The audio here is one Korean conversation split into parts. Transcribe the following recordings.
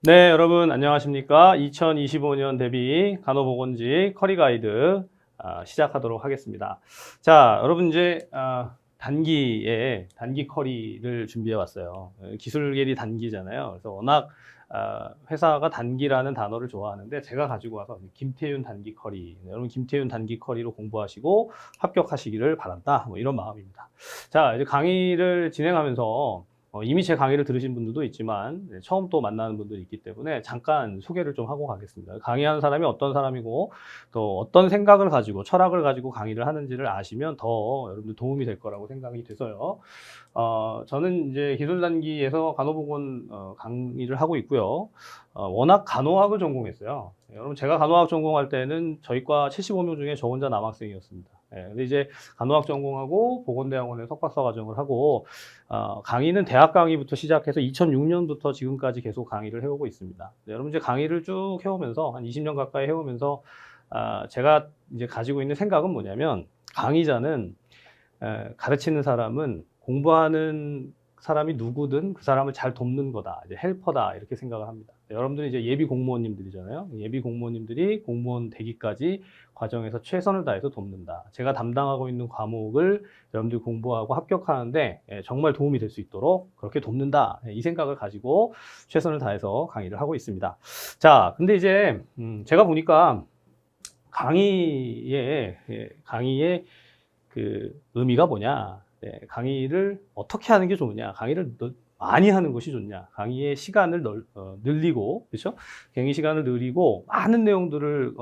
네, 여러분 안녕하십니까? 2025년 대비 간호보건직 커리 가이드 시작하도록 하겠습니다. 자, 여러분 이제 단기 커리를 준비해 왔어요. 기술계리 단기잖아요. 그래서 워낙 회사가 단기라는 단어를 좋아하는데 제가 가지고 와서 김태윤 단기 커리. 여러분 김태윤 단기 커리로 공부하시고 합격하시기를 바란다. 뭐 이런 마음입니다. 자, 이제 강의를 진행하면서 이미 제 강의를 들으신 분들도 있지만 처음 또 만나는 분들이 있기 때문에 잠깐 소개를 좀 하고 가겠습니다. 강의하는 사람이 어떤 사람이고 또 어떤 생각을 가지고 철학을 가지고 강의를 하는지를 아시면 더 여러분들 도움이 될 거라고 생각이 돼서요. 저는 이제 기술단기에서 간호보건 강의를 하고 있고요. 워낙 간호학을 전공했어요. 여러분 제가 간호학 전공할 때는 저희 과 75명 중에 저 혼자 남학생이었습니다. 근데 이제 간호학 전공하고 보건대학원에 석박사 과정을 하고 강의는 대학 강의부터 시작해서 2006년부터 지금까지 계속 강의를 해오고 있습니다. 여러분 이제 강의를 쭉 해오면서 한 20년 가까이 해오면서 제가 이제 가지고 있는 생각은 뭐냐면 강의자는 가르치는 사람은 공부하는 사람이 누구든 그 사람을 잘 돕는 거다. 이제 헬퍼다. 이렇게 생각을 합니다. 여러분들이 이제 예비 공무원님들이잖아요. 예비 공무원님들이 공무원 되기까지 과정에서 최선을 다해서 돕는다. 제가 담당하고 있는 과목을 여러분들이 공부하고 합격하는데 정말 도움이 될 수 있도록 그렇게 돕는다. 이 생각을 가지고 최선을 다해서 강의를 하고 있습니다. 자, 근데 이제 제가 보니까 강의의 그 의미가 뭐냐? 강의를 어떻게 하는 게 좋으냐? 강의를 많이 하는 것이 좋냐? 강의의 시간을 늘리고, 그렇죠? 강의 시간을 늘리고 많은 내용들을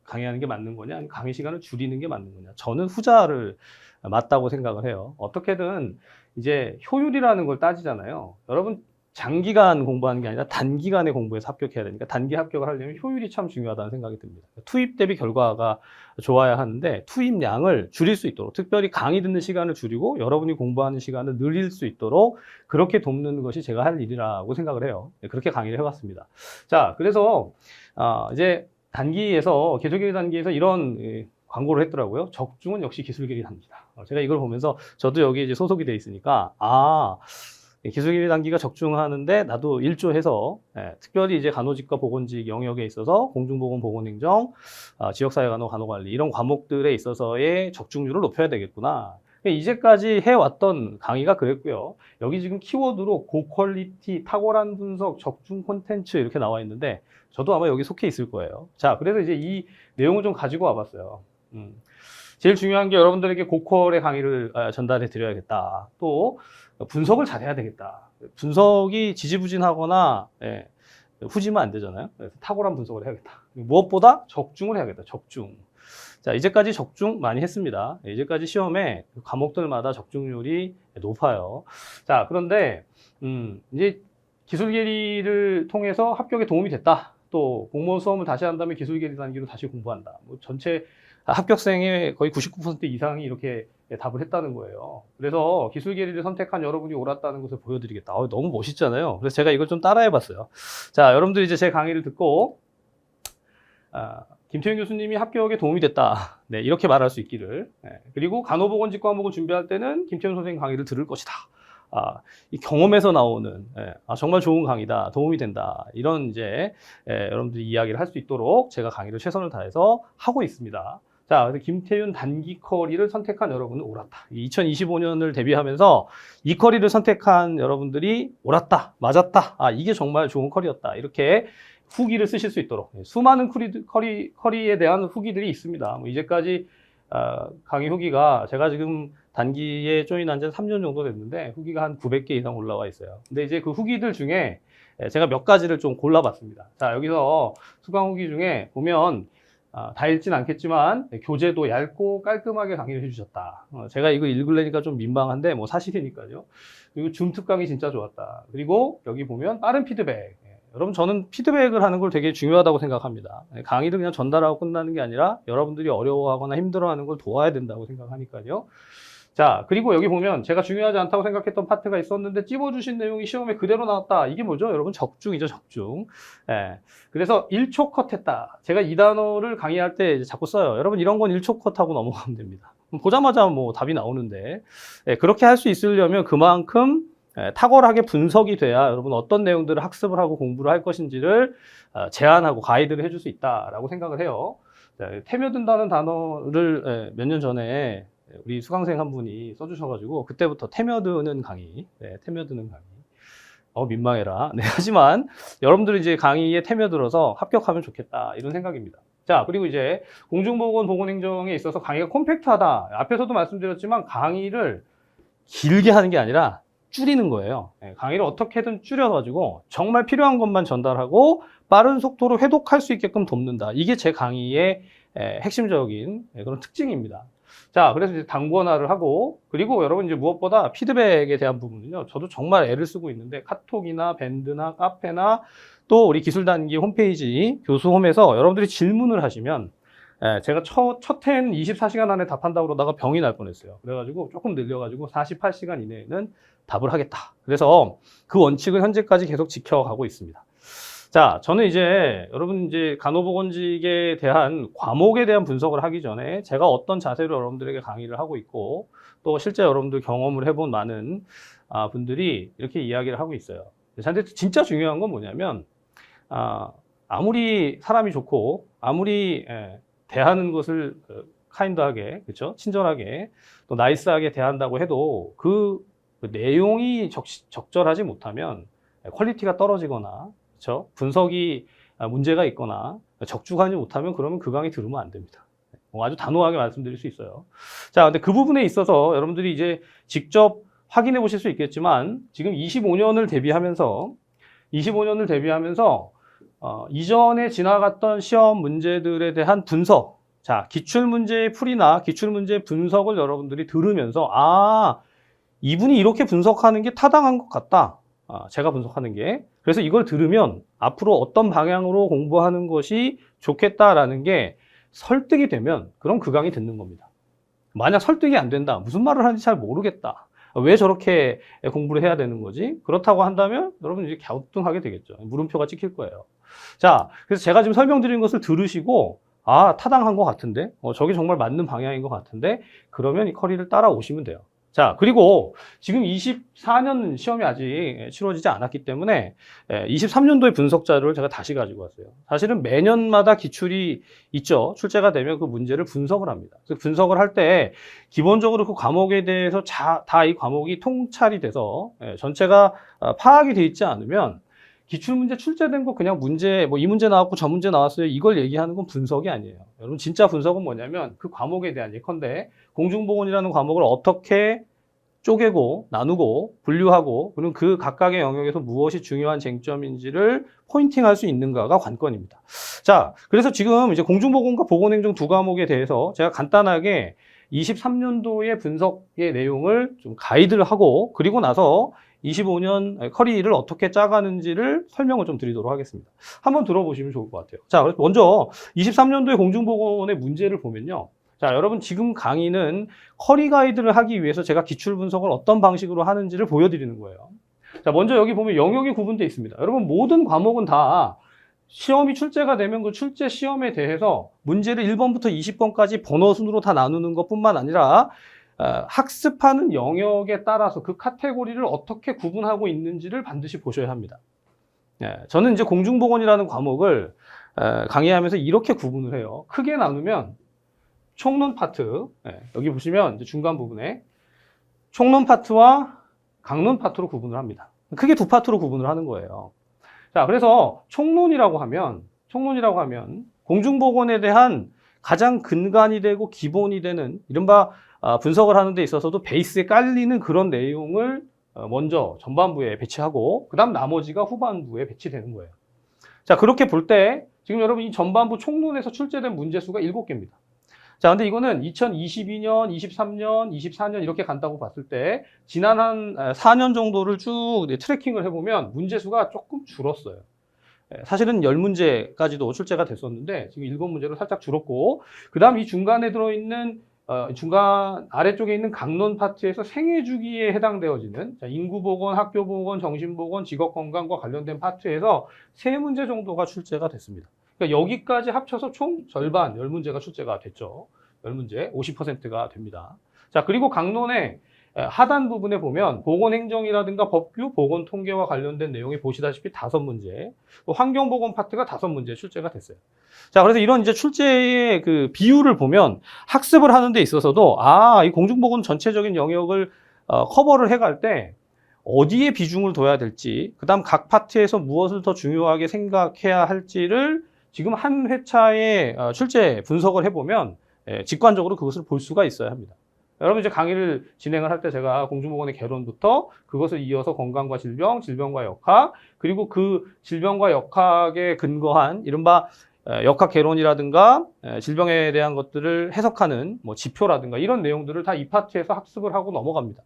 강의하는 게 맞는 거냐? 아니면 강의 시간을 줄이는 게 맞는 거냐? 저는 후자를 맞다고 생각을 해요. 어떻게든 이제 효율이라는 걸 따지잖아요. 여러분 장기간 공부하는 게 아니라 단기간에 공부해서 합격해야 되니까 단기 합격을 하려면 효율이 참 중요하다는 생각이 듭니다. 투입 대비 결과가 좋아야 하는데 투입량을 줄일 수 있도록 특별히 강의 듣는 시간을 줄이고 여러분이 공부하는 시간을 늘릴 수 있도록 그렇게 돕는 것이 제가 할 일이라고 생각을 해요. 그렇게 강의를 해왔습니다. 자, 그래서 이제 단기에서 기술계리 단기에서 이런 광고를 했더라고요. 적중은 역시 기술계리 단기다. 제가 이걸 보면서 저도 여기 이제 소속이 돼 있으니까 기술계리 단기가 적중하는데 나도 일조해서 특별히 이제 간호직과 보건직 영역에 있어서 공중보건 보건행정, 지역사회간호, 간호관리 이런 과목들에 있어서의 적중률을 높여야 되겠구나. 이제까지 해왔던 강의가 그랬고요. 여기 지금 키워드로 고퀄리티, 탁월한 분석, 적중 콘텐츠 이렇게 나와 있는데 저도 아마 여기 속해 있을 거예요. 자, 그래서 이제 이 내용을 좀 가지고 와봤어요. 제일 중요한 게 여러분들에게 고퀄의 강의를 전달해 드려야겠다. 또 분석을 잘해야 되겠다. 분석이 지지부진하거나 후지면 안 되잖아요. 그래서 탁월한 분석을 해야겠다. 무엇보다 적중을 해야겠다. 적중. 자, 이제까지 적중 많이 했습니다. 이제까지 시험에 과목들마다 적중률이 높아요. 자, 그런데 이제 기술계리를 통해서 합격에 도움이 됐다. 또 공무원 수험을 다시 한다면 기술계리 단기로 다시 공부한다. 뭐 전체 합격생의 거의 99% 이상이 이렇게 답을 했다는 거예요. 그래서 기술계리를 선택한 여러분이 옳았다는 것을 보여드리겠다. 너무 멋있잖아요. 그래서 제가 이걸 좀 따라해봤어요. 자, 여러분들 이제 제 강의를 듣고 김태윤 교수님이 합격에 도움이 됐다. 네, 이렇게 말할 수 있기를. 그리고 간호보건직 과목을 준비할 때는 김태윤 선생님 강의를 들을 것이다. 이 경험에서 나오는 정말 좋은 강의다, 도움이 된다. 이런 이제 여러분들이 이야기를 할 수 있도록 제가 강의를 최선을 다해서 하고 있습니다. 자, 그래서 김태윤 단기 커리를 선택한 여러분은 옳았다. 2025년을 대비하면서 이 커리를 선택한 여러분들이 옳았다, 맞았다. 이게 정말 좋은 커리였다. 이렇게 후기를 쓰실 수 있도록 수많은 커리에 대한 후기들이 있습니다. 뭐 이제까지 강의 후기가 제가 지금 단기에 조인한 지 3년 정도 됐는데 후기가 한 900개 이상 올라와 있어요. 근데 이제 그 후기들 중에 제가 몇 가지를 좀 골라봤습니다. 자, 여기서 수강 후기 중에 보면 다 읽진 않겠지만 교재도 얇고 깔끔하게 강의를 해주셨다. 제가 이거 읽으려니까 좀 민망한데 뭐 사실이니까요. 그리고 줌 특강이 진짜 좋았다. 그리고 여기 보면 빠른 피드백. 여러분 저는 피드백을 하는 걸 되게 중요하다고 생각합니다. 강의를 그냥 전달하고 끝나는 게 아니라 여러분들이 어려워하거나 힘들어하는 걸 도와야 된다고 생각하니까요. 자, 그리고 여기 보면 제가 중요하지 않다고 생각했던 파트가 있었는데 찝어주신 내용이 시험에 그대로 나왔다. 이게 뭐죠? 여러분 적중이죠, 적중. 그래서 1초 컷했다. 제가 이 단어를 강의할 때 자꾸 써요. 여러분 이런 건 1초 컷하고 넘어가면 됩니다. 보자마자 뭐 답이 나오는데 그렇게 할 수 있으려면 그만큼 탁월하게 분석이 돼야 여러분 어떤 내용들을 학습을 하고 공부를 할 것인지를 제안하고 가이드를 해줄 수 있다라고 생각을 해요. 태며든다는 단어를 몇 년 전에 우리 수강생 한 분이 써주셔가지고 그때부터 태며드는 강의, 태며드는 강의. 민망해라. 네, 하지만 여러분들이 이제 강의에 태며들어서 합격하면 좋겠다 이런 생각입니다. 자, 그리고 이제 공중보건 보건행정에 있어서 강의가 콤팩트하다. 앞에서도 말씀드렸지만 강의를 길게 하는 게 아니라 줄이는 거예요. 강의를 어떻게든 줄여가지고 정말 필요한 것만 전달하고 빠른 속도로 회독할 수 있게끔 돕는다. 이게 제 강의의 핵심적인 그런 특징입니다. 자, 그래서 이제 단권화를 하고, 그리고 여러분 이제 무엇보다 피드백에 대한 부분은요, 저도 정말 애를 쓰고 있는데, 카톡이나 밴드나 카페나 또 우리 기술단기 홈페이지 교수홈에서 여러분들이 질문을 하시면, 제가 첫 해는 24시간 안에 답한다고 그러다가 병이 날 뻔했어요. 그래가지고 조금 늘려가지고 48시간 이내에는 답을 하겠다. 그래서 그 원칙을 현재까지 계속 지켜가고 있습니다. 자, 저는 이제 여러분 이제 간호보건직에 대한 과목에 대한 분석을 하기 전에 제가 어떤 자세로 여러분들에게 강의를 하고 있고 또 실제 여러분들 경험을 해본 많은 분들이 이렇게 이야기를 하고 있어요. 근데 진짜 중요한 건 뭐냐면 아무리 사람이 좋고 아무리 대하는 것을 카인드하게, 그렇죠? 친절하게 또 나이스하게 대한다고 해도 그 내용이 적절하지 못하면 퀄리티가 떨어지거나, 그렇죠? 분석이 문제가 있거나 적중하지 못하면 그러면 그 강의 들으면 안 됩니다. 아주 단호하게 말씀드릴 수 있어요. 자, 근데 그 부분에 있어서 여러분들이 이제 직접 확인해 보실 수 있겠지만 지금 25년을 대비하면서 이전에 지나갔던 시험 문제들에 대한 분석, 자, 기출문제의 풀이나 기출문제의 분석을 여러분들이 들으면서 이분이 이렇게 분석하는 게 타당한 것 같다. 제가 분석하는 게. 그래서 이걸 들으면 앞으로 어떤 방향으로 공부하는 것이 좋겠다라는 게 설득이 되면 그럼 그 강의 듣는 겁니다. 만약 설득이 안 된다. 무슨 말을 하는지 잘 모르겠다. 왜 저렇게 공부를 해야 되는 거지? 그렇다고 한다면 여러분 이제 갸우뚱하게 되겠죠. 물음표가 찍힐 거예요. 자, 그래서 제가 지금 설명드린 것을 들으시고 타당한 것 같은데? 저게 정말 맞는 방향인 것 같은데? 그러면 이 커리를 따라오시면 돼요. 자, 그리고 지금 24년 시험이 아직 치러지지 않았기 때문에 23년도의 분석 자료를 제가 다시 가지고 왔어요. 사실은 매년마다 기출이 있죠. 출제가 되면 그 문제를 분석을 합니다. 그래서 분석을 할 때 기본적으로 그 과목에 대해서 다 이 과목이 통찰이 돼서 전체가 파악이 돼 있지 않으면 기출문제 출제된 거 그냥 문제, 이 문제 나왔고 저 문제 나왔어요. 이걸 얘기하는 건 분석이 아니에요. 여러분, 진짜 분석은 뭐냐면 그 과목에 대한 예컨대 공중보건이라는 과목을 어떻게 쪼개고 나누고 분류하고 그리고 그 각각의 영역에서 무엇이 중요한 쟁점인지를 포인팅할 수 있는가가 관건입니다. 자, 그래서 지금 이제 공중보건과 보건행정 두 과목에 대해서 제가 간단하게 23년도의 분석의 내용을 좀 가이드를 하고 그리고 나서 25년 커리를 어떻게 짜가는지를 설명을 좀 드리도록 하겠습니다. 한번 들어보시면 좋을 것 같아요. 자, 먼저 23년도의 공중보건의 문제를 보면요. 자, 여러분 지금 강의는 커리 가이드를 하기 위해서 제가 기출 분석을 어떤 방식으로 하는지를 보여드리는 거예요. 자, 먼저 여기 보면 영역이 구분되어 있습니다. 여러분 모든 과목은 다 시험이 출제가 되면 그 출제 시험에 대해서 문제를 1번부터 20번까지 번호 순으로 다 나누는 것뿐만 아니라 학습하는 영역에 따라서 그 카테고리를 어떻게 구분하고 있는지를 반드시 보셔야 합니다. 저는 이제 공중보건이라는 과목을 강의하면서 이렇게 구분을 해요. 크게 나누면 총론 파트, 여기 보시면 이제 중간 부분에 총론 파트와 강론 파트로 구분을 합니다. 크게 두 파트로 구분을 하는 거예요. 자, 그래서 총론이라고 하면 공중보건에 대한 가장 근간이 되고 기본이 되는 이른바 분석을 하는 데 있어서도 베이스에 깔리는 그런 내용을 먼저 전반부에 배치하고 그 다음 나머지가 후반부에 배치되는 거예요. 자, 그렇게 볼 때 지금 여러분 이 전반부 총론에서 출제된 문제 수가 7개입니다. 자, 근데 이거는 2022년, 23년, 24년 이렇게 간다고 봤을 때 지난 한 4년 정도를 쭉 트래킹을 해보면 문제 수가 조금 줄었어요. 사실은 10문제까지도 출제가 됐었는데 지금 7문제로 살짝 줄었고 그 다음 이 중간에 들어있는 중간 아래쪽에 있는 강론 파트에서 생애주기에 해당되어지는 인구보건, 학교보건, 정신보건, 직업건강과 관련된 파트에서 3문제 정도가 출제가 됐습니다. 그러니까 여기까지 합쳐서 총 절반 10문제가 출제가 됐죠. 10문제 50%가 됩니다. 자, 그리고 강론에 하단 부분에 보면 보건행정이라든가 법규, 보건통계와 관련된 내용이 보시다시피 5문제, 또 환경보건 파트가 5문제 출제가 됐어요. 자, 그래서 이런 이제 출제의 그 비율을 보면 학습을 하는 데 있어서도 이 공중보건 전체적인 영역을 커버를 해갈 때 어디에 비중을 둬야 될지, 그다음 각 파트에서 무엇을 더 중요하게 생각해야 할지를 지금 한 회차의 출제 분석을 해보면 직관적으로 그것을 볼 수가 있어야 합니다. 여러분 이제 강의를 진행을 할 때 제가 공중보건의 개론부터 그것을 이어서 건강과 질병, 질병과 역학, 그리고 그 질병과 역학에 근거한 이른바 역학 개론이라든가 질병에 대한 것들을 해석하는 뭐 지표라든가 이런 내용들을 다 이 파트에서 학습을 하고 넘어갑니다.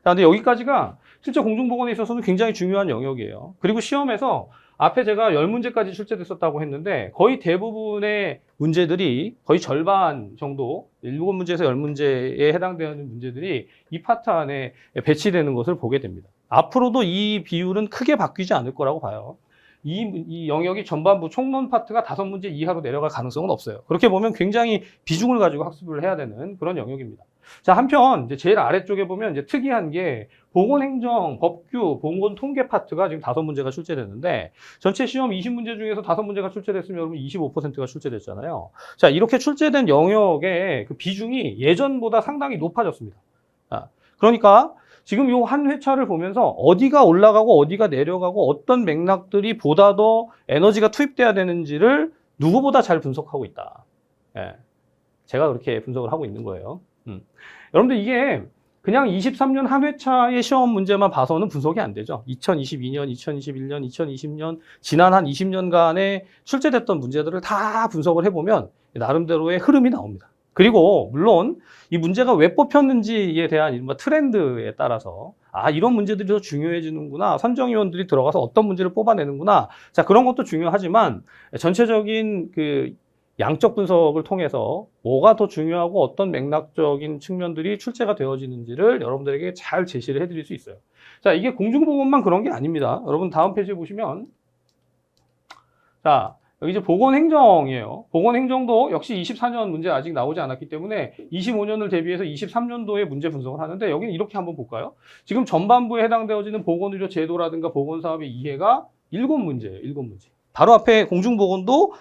자, 근데 여기까지가 실제 공중보건에 있어서는 굉장히 중요한 영역이에요. 그리고 시험에서 앞에 제가 10문제까지 출제됐었다고 했는데 거의 대부분의 문제들이 거의 절반 정도 7문제에서 10문제에 해당되는 문제들이 이 파트 안에 배치되는 것을 보게 됩니다. 앞으로도 이 비율은 크게 바뀌지 않을 거라고 봐요. 이 영역이 전반부 총론 파트가 5문제 이하로 내려갈 가능성은 없어요. 그렇게 보면 굉장히 비중을 가지고 학습을 해야 되는 그런 영역입니다. 자, 한편 이제 제일 아래쪽에 보면 이제 특이한 게 보건행정, 법규, 보건통계 파트가 지금 5문제가 출제됐는데 전체 시험 20문제 중에서 5문제가 출제됐으면 여러분 25%가 출제됐잖아요. 자, 이렇게 출제된 영역의 그 비중이 예전보다 상당히 높아졌습니다. 그러니까 지금 요 한 회차를 보면서 어디가 올라가고 어디가 내려가고 어떤 맥락들이 보다 더 에너지가 투입돼야 되는지를 누구보다 잘 분석하고 있다. 제가 그렇게 분석을 하고 있는 거예요. 여러분들 이게 그냥 23년 한 회차의 시험 문제만 봐서는 분석이 안 되죠. 2022년, 2021년, 2020년, 지난 한 20년간에 출제됐던 문제들을 다 분석을 해보면 나름대로의 흐름이 나옵니다. 그리고 물론 이 문제가 왜 뽑혔는지에 대한 이른바 트렌드에 따라서 이런 문제들이 더 중요해지는구나, 선정위원들이 들어가서 어떤 문제를 뽑아내는구나, 자, 그런 것도 중요하지만 전체적인 그 양적 분석을 통해서 뭐가 더 중요하고 어떤 맥락적인 측면들이 출제가 되어지는지를 여러분들에게 잘 제시를 해드릴 수 있어요. 자, 이게 공중보건만 그런 게 아닙니다. 여러분 다음 페이지에 보시면, 자, 여기 이제 보건행정이에요. 보건행정도 역시 24년 문제 아직 나오지 않았기 때문에 25년을 대비해서 23년도에 문제 분석을 하는데 여기는 이렇게 한번 볼까요? 지금 전반부에 해당되어지는 보건의료 제도라든가 보건사업의 이해가 7문제예요. 7문제. 바로 앞에 공중보건도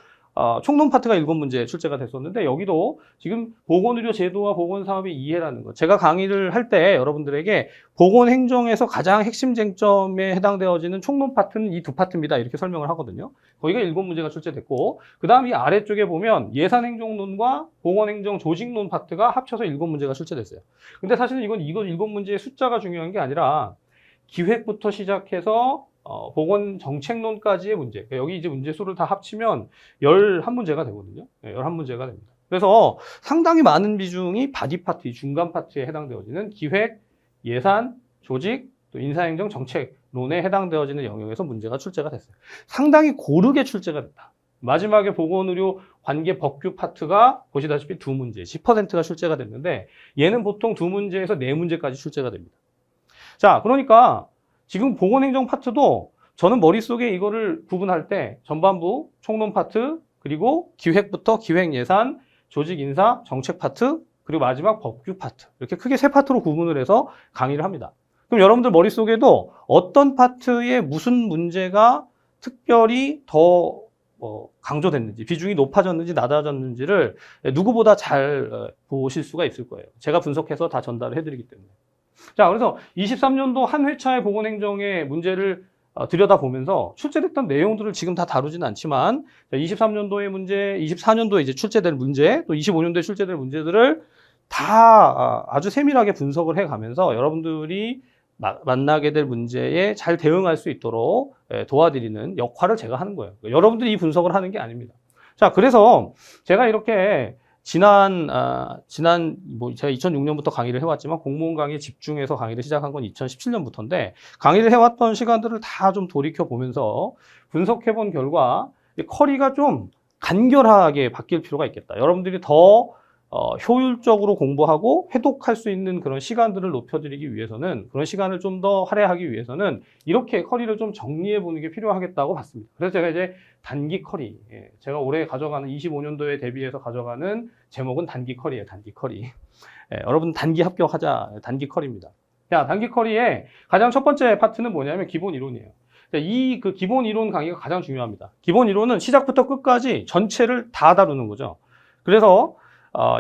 총론 파트가 7문제 출제가 됐었는데 여기도 지금 보건의료 제도와 보건사업의 이해라는 것. 제가 강의를 할 때 여러분들에게 보건행정에서 가장 핵심 쟁점에 해당되어지는 총론 파트는 이 2파트입니다. 이렇게 설명을 하거든요. 거기가 7문제가 출제됐고 그 다음 이 아래쪽에 보면 예산행정론과 보건행정 조직론 파트가 합쳐서 7문제가 출제됐어요. 근데 사실은 이거 7문제의 숫자가 중요한 게 아니라 기획부터 시작해서 보건정책론까지의 문제. 여기 이제 문제 수를 다 합치면 11문제가 되거든요. 11문제가 됩니다. 그래서 상당히 많은 비중이 바디 파트, 중간 파트에 해당되어지는 기획, 예산, 조직, 또 인사행정, 정책론에 해당되어지는 영역에서 문제가 출제가 됐어요. 상당히 고르게 출제가 됐다. 마지막에 보건의료 관계 법규 파트가 보시다시피 2문제, 10%가 출제가 됐는데 얘는 보통 2문제에서 4문제까지 출제가 됩니다. 자, 그러니까 지금 보건행정 파트도 저는 머릿속에 이거를 구분할 때 전반부, 총론 파트, 그리고 기획부터 기획 예산, 조직 인사, 정책 파트, 그리고 마지막 법규 파트. 이렇게 크게 3파트로 구분을 해서 강의를 합니다. 그럼 여러분들 머릿속에도 어떤 파트에 무슨 문제가 특별히 더 강조됐는지, 비중이 높아졌는지 낮아졌는지를 누구보다 잘 보실 수가 있을 거예요. 제가 분석해서 다 전달을 해드리기 때문에. 자, 그래서 23년도 한 회차의 보건행정의 문제를 들여다보면서 출제됐던 내용들을 지금 다 다루지는 않지만 23년도의 문제, 24년도에 이제 출제될 문제, 또 25년도에 출제될 문제들을 다 아주 세밀하게 분석을 해가면서 여러분들이 만나게 될 문제에 잘 대응할 수 있도록 도와드리는 역할을 제가 하는 거예요. 여러분들이 이 분석을 하는 게 아닙니다. 자, 그래서 제가 이렇게 지난 제가 2006년부터 강의를 해왔지만 공무원 강의에 집중해서 강의를 시작한 건 2017년부터인데 강의를 해왔던 시간들을 다 좀 돌이켜 보면서 분석해 본 결과 커리가 좀 간결하게 바뀔 필요가 있겠다. 여러분들이 더 효율적으로 공부하고 회독할 수 있는 그런 시간들을 높여드리기 위해서는, 그런 시간을 좀 더 할애하기 위해서는 이렇게 커리를 좀 정리해 보는 게 필요하겠다고 봤습니다. 그래서 제가 이제 단기 커리, 제가 올해 가져가는 25년도에 대비해서 가져가는 제목은 단기 커리예요. 단기 커리. 여러분 단기 합격하자. 단기 커리입니다. 자, 단기 커리의 가장 첫 번째 파트는 뭐냐면 기본 이론이에요. 이 그 기본 이론 강의가 가장 중요합니다. 기본 이론은 시작부터 끝까지 전체를 다 다루는 거죠. 그래서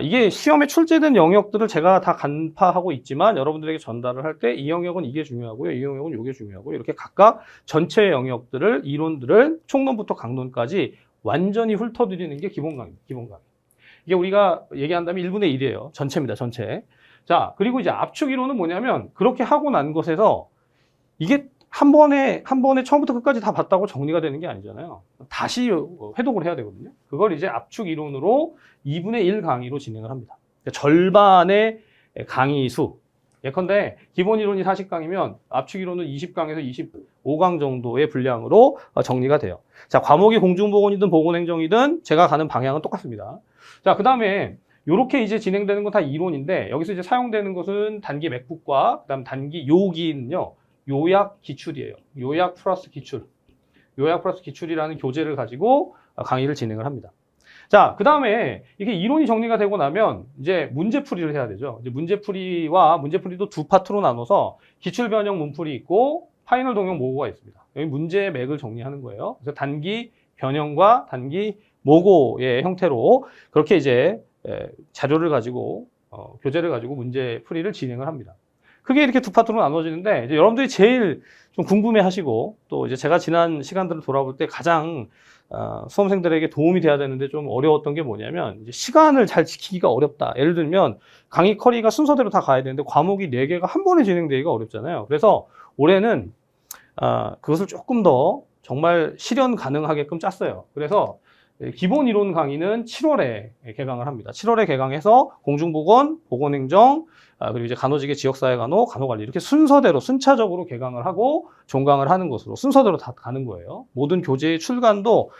이게 시험에 출제된 영역들을 제가 다 간파하고 있지만 여러분들에게 전달을 할 때 이 영역은 이게 중요하고요. 이 영역은 이게 중요하고 이렇게 각각 전체 영역들을 이론들을 총론부터 강론까지 완전히 훑어드리는 게 기본 강의입니다. 기본 강의. 이게 우리가 얘기한다면 1분의 1이에요. 전체입니다. 전체. 자, 그리고 이제 압축 이론은 뭐냐면 그렇게 하고 난 것에서 이게 한 번에 처음부터 끝까지 다 봤다고 정리가 되는 게 아니잖아요. 다시 회독을 해야 되거든요. 그걸 이제 압축 이론으로 2분의 1 강의로 진행을 합니다. 그러니까 절반의 강의 수. 예컨대 기본 이론이 40강이면 압축 이론은 20강에서 25강 정도의 분량으로 정리가 돼요. 자, 과목이 공중보건이든 보건행정이든 제가 가는 방향은 똑같습니다. 자, 그 다음에 요렇게 이제 진행되는 건 다 이론인데 여기서 이제 사용되는 것은 단기 맥북과 그다음 단기 요기는요. 요약 기출이에요. 요약 플러스 기출. 요약 플러스 기출이라는 교재를 가지고 강의를 진행을 합니다. 자, 그 다음에 이게 이론이 정리가 되고 나면 이제 문제풀이를 해야 되죠. 이제 문제풀이도 두 파트로 나눠서 기출 변형 문풀이 있고 파이널 동형 모고가 있습니다. 여기 문제의 맥을 정리하는 거예요. 그래서 단기 변형과 단기 모고의 형태로 그렇게 이제 자료를 가지고 교재를 가지고 문제풀이를 진행을 합니다. 크게 이렇게 두 파트로 나눠지는데 이제 여러분들이 제일 좀 궁금해하시고 또 이제 제가 지난 시간들을 돌아볼 때 가장 수험생들에게 도움이 돼야 되는데 좀 어려웠던 게 뭐냐면 이제 시간을 잘 지키기가 어렵다. 예를 들면 강의 커리가 순서대로 다 가야 되는데 과목이 4개가 한 번에 진행되기가 어렵잖아요. 그래서 올해는 그것을 조금 더 정말 실현 가능하게끔 짰어요. 그래서 기본 이론 강의는 7월에 개강을 합니다. 7월에 개강해서 공중보건, 보건행정, 그리고 이제 간호직의 지역사회간호, 간호관리 이렇게 순서대로 순차적으로 개강을 하고 종강을 하는 것으로 순서대로 다 가는 거예요. 모든 교재의 출간도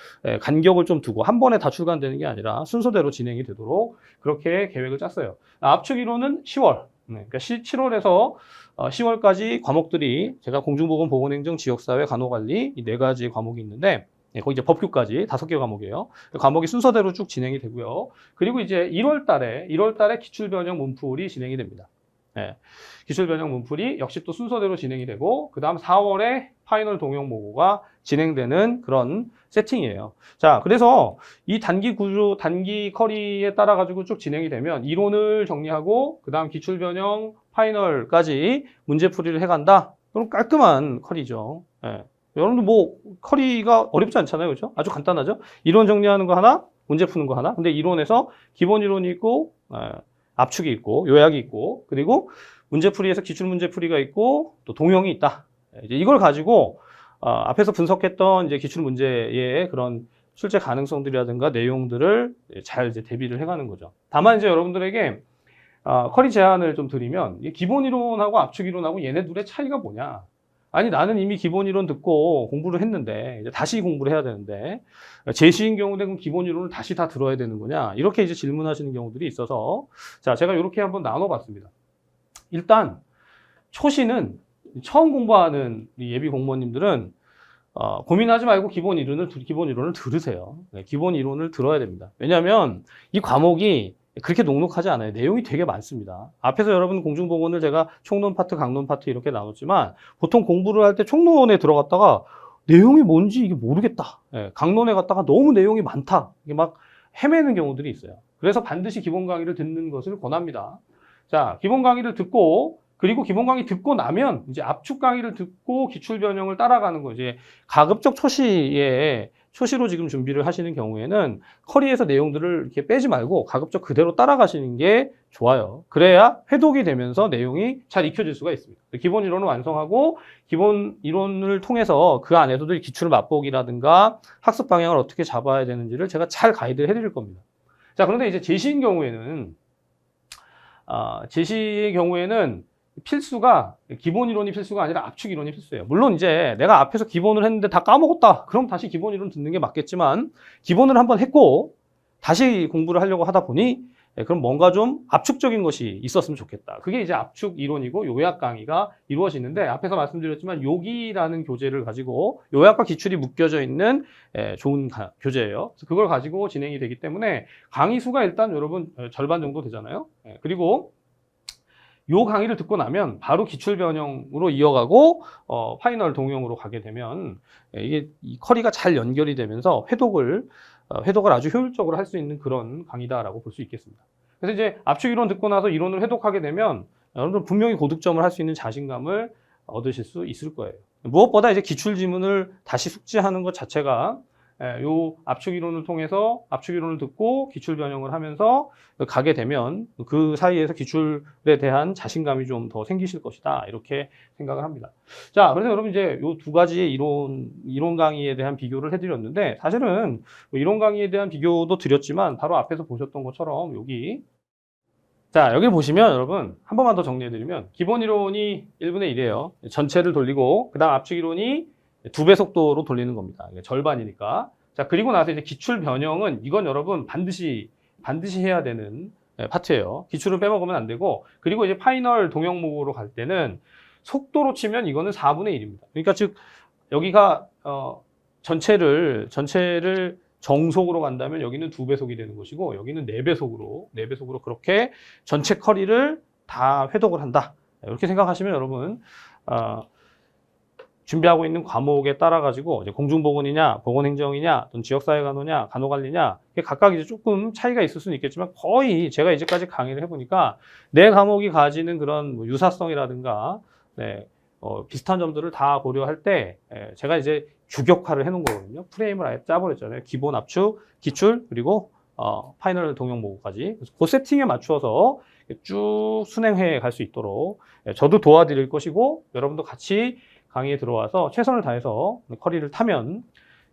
간격을 좀 두고 한 번에 다 출간되는 게 아니라 순서대로 진행이 되도록 그렇게 계획을 짰어요. 압축 이론은 10월, 그러니까 7월에서 10월까지 과목들이 제가 공중보건, 보건행정, 지역사회, 간호관리 이 4가지 과목이 있는데 거기 이제 법규까지 5개 과목이에요. 과목이 순서대로 쭉 진행이 되고요. 그리고 이제 1월 달에 기출 변형 문풀이 진행이 됩니다. 기출 변형 문풀이 역시 또 순서대로 진행이 되고, 그 다음 4월에 파이널 동형 모고가 진행되는 그런 세팅이에요. 자, 그래서 이 단기 커리에 따라 가지고 쭉 진행이 되면 이론을 정리하고, 그 다음 기출 변형 파이널까지 문제풀이를 해간다. 그럼 깔끔한 커리죠. 여러분들 뭐 커리가 어렵지 않잖아요, 그렇죠? 아주 간단하죠. 이론 정리하는 거 하나, 문제 푸는 거 하나. 근데 이론에서 기본 이론이 있고 압축이 있고 요약이 있고 그리고 문제풀이에서 기출 문제풀이가 있고 또 동형이 있다. 이제 이걸 가지고 앞에서 분석했던 이제 기출 문제의 그런 출제 가능성들이라든가 내용들을 잘 이제 대비를 해가는 거죠. 다만 이제 여러분들에게 커리 제안을 좀 드리면 기본 이론하고 압축 이론하고 얘네 둘의 차이가 뭐냐? 아니 나는 이미 기본 이론 듣고 공부를 했는데 이제 다시 공부를 해야 되는데 제시인 경우는 그럼 기본 이론을 다시 다 들어야 되는 거냐 이렇게 이제 질문하시는 경우들이 있어서 자 제가 이렇게 한번 나눠봤습니다. 일단 초시는 처음 공부하는 예비 공무원님들은 고민하지 말고 기본 이론을 들으세요. 기본 이론을 들어야 됩니다. 왜냐하면 이 과목이 그렇게 녹록하지 않아요. 내용이 되게 많습니다. 앞에서 여러분 공중보건을 제가 총론 파트, 강론 파트 이렇게 나눴지만 보통 공부를 할 때 총론에 들어갔다가 내용이 뭔지 이게 모르겠다. 강론에 갔다가 너무 내용이 많다. 이게 막 헤매는 경우들이 있어요. 그래서 반드시 기본 강의를 듣는 것을 권합니다. 자, 기본 강의를 듣고 그리고 기본 강의 듣고 나면 이제 압축 강의를 듣고 기출 변형을 따라가는 거 이제 가급적 초시로 지금 준비를 하시는 경우에는 커리에서 내용들을 이렇게 빼지 말고 가급적 그대로 따라가시는 게 좋아요. 그래야 회독이 되면서 내용이 잘 익혀질 수가 있습니다. 기본 이론을 완성하고 기본 이론을 통해서 그 안에서도 기출 맛보기라든가 학습 방향을 어떻게 잡아야 되는지를 제가 잘 가이드를 해드릴 겁니다. 자, 그런데 이제 제시의 경우에는 필수가 기본 이론이 필수가 아니라 압축 이론이 필수예요. 물론 이제 내가 앞에서 기본을 했는데 다 까먹었다. 그럼 다시 기본 이론 듣는 게 맞겠지만 기본을 한번 했고 다시 공부를 하려고 하다 보니 그럼 뭔가 좀 압축적인 것이 있었으면 좋겠다. 그게 이제 압축 이론이고 요약 강의가 이루어지는데 앞에서 말씀드렸지만 요기라는 교재를 가지고 요약과 기출이 묶여져 있는 좋은 교재예요. 그래서 그걸 가지고 진행이 되기 때문에 강의 수가 일단 여러분 절반 정도 되잖아요. 그리고 요 강의를 듣고 나면 바로 기출 변형으로 이어가고 파이널 동영으로 가게 되면 이게 이 커리가 잘 연결이 되면서 회독을 아주 효율적으로 할 수 있는 그런 강의다라고 볼 수 있겠습니다. 그래서 이제 압축 이론 듣고 나서 이론을 회독하게 되면 여러분들 분명히 고득점을 할 수 있는 자신감을 얻으실 수 있을 거예요. 무엇보다 이제 기출 지문을 다시 숙지하는 것 자체가 요 압축 이론을 통해서 압축 이론을 듣고 기출 변형을 하면서 가게 되면 그 사이에서 기출에 대한 자신감이 좀 더 생기실 것이다. 이렇게 생각을 합니다. 자, 그래서 여러분 이제 요 두 가지의 이론 강의에 대한 비교를 해드렸는데 사실은 뭐 이론 강의에 대한 비교도 드렸지만 바로 앞에서 보셨던 것처럼 자, 여기 보시면 여러분 한 번만 더 정리해드리면 기본 이론이 1분의 1이에요. 전체를 돌리고 그 다음 압축 이론이 2배 속도로 돌리는 겁니다. 절반이니까. 자, 그리고 나서 이제 기출 변형은 이건 여러분 반드시 해야 되는 파트예요. 기출을 빼먹으면 안 되고, 그리고 이제 파이널 동영목으로 갈 때는 속도로 치면 이거는 4분의 1입니다. 그러니까 즉 여기가 전체를 정속으로 간다면 여기는 2배속이 되는 것이고 여기는 4배속으로 그렇게 전체 커리를 다 회독을 한다. 이렇게 생각하시면 여러분 준비하고 있는 과목에 따라 가지고 이제 공중보건이냐, 보건행정이냐, 또는 지역사회간호냐, 간호관리냐 각각 이제 조금 차이가 있을 수는 있겠지만 거의 제가 이제까지 강의를 해보니까 내 과목이 가지는 그런 뭐 유사성이라든가 비슷한 점들을 다 고려할 때 제가 이제 규격화를 해놓은 거거든요. 프레임을 아예 짜버렸잖아요. 기본 압축, 기출, 그리고 파이널 동영모까지. 그 세팅에 맞추어서 쭉 순행해 갈 수 있도록 저도 도와드릴 것이고 여러분도 같이 강의에 들어와서 최선을 다해서 커리를 타면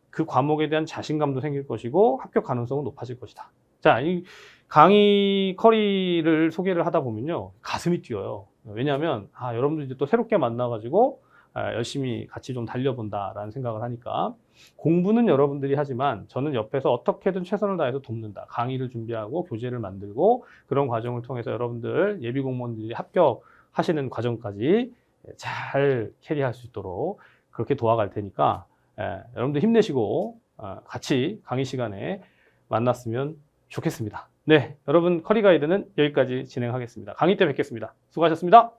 그 과목에 대한 자신감도 생길 것이고 합격 가능성은 높아질 것이다. 자, 이 강의 커리를 소개를 하다 보면요. 가슴이 뛰어요. 왜냐하면 여러분들 이제 또 새롭게 만나가지고 열심히 같이 좀 달려본다라는 생각을 하니까 공부는 여러분들이 하지만 저는 옆에서 어떻게든 최선을 다해서 돕는다. 강의를 준비하고 교재를 만들고 그런 과정을 통해서 여러분들 예비 공무원들이 합격하시는 과정까지 잘 캐리할 수 있도록 그렇게 도와갈 테니까 여러분들 힘내시고 같이 강의 시간에 만났으면 좋겠습니다. 네, 여러분 커리 가이드는 여기까지 진행하겠습니다. 강의 때 뵙겠습니다. 수고하셨습니다.